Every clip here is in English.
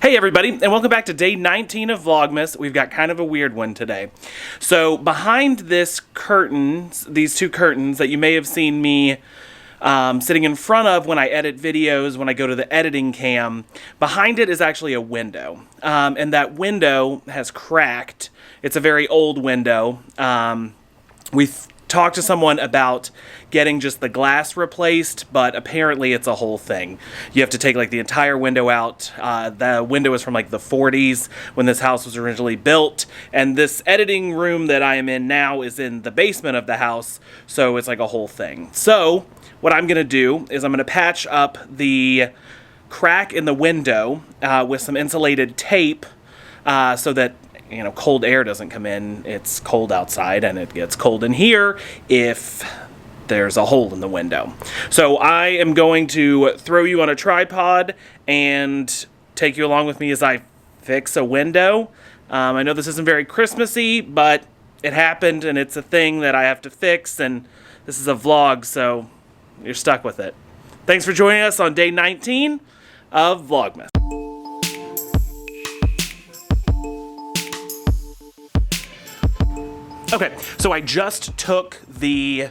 Hey everybody, and welcome back to day 19 of Vlogmas. We've got kind of a weird one today. So behind this curtains, these two curtains that you may have seen me sitting in front of when I edit videos, when I go to the editing cam, behind it is actually a window. And that window has cracked. It's a very old window. We've talked to someone about getting just the glass replaced, but apparently it's a whole thing. You have to take like the entire window out. The window is from like the 40s when this house was originally built, and this editing room that I am in now is in the basement of the house, so it's like a whole thing. So what I'm gonna do is I'm gonna patch up the crack in the window with some insulated tape so that cold air doesn't come in. It's cold outside and it gets cold in here if there's a hole in the window. So I am going to throw you on a tripod and take you along with me as I fix a window. I know this isn't very Christmassy, but it happened and it's a thing that I have to fix, and this is a vlog, so you're stuck with it. Thanks for joining us on day 19 of Vlogmas. Okay, so I just took the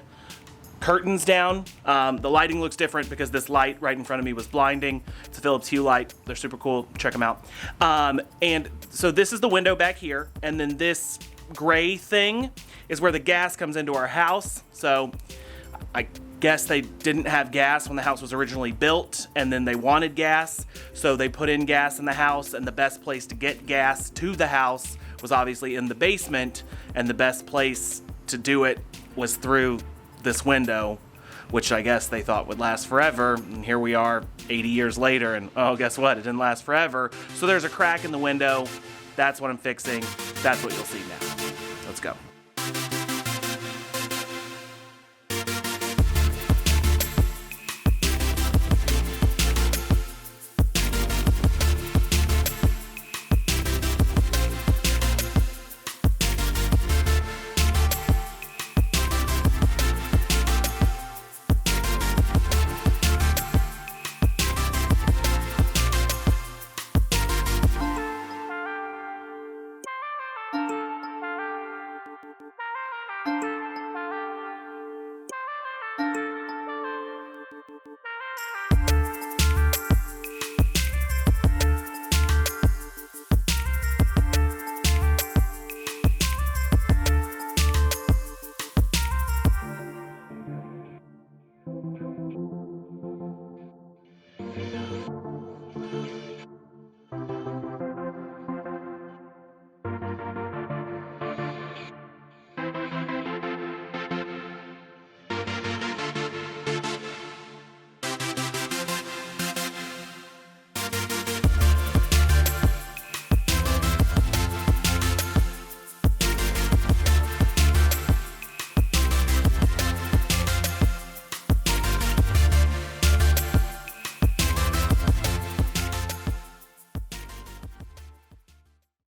curtains down. The lighting looks different because this light right in front of me was blinding. It's a Philips Hue light. They're super cool. Check them out. And so this is the window back here, and then this gray thing is where the gas comes into our house. So I guess they didn't have gas when the house was originally built, and then they wanted gas, so they put in gas in the house, and the best place to get gas to the house was obviously in the basement, and the best place to do it was through this window, which I guess they thought would last forever, and here we are 80 years later, and oh, guess what? It didn't last forever. So there's a crack in the window. That's what I'm fixing. That's what you'll see now. Let's go.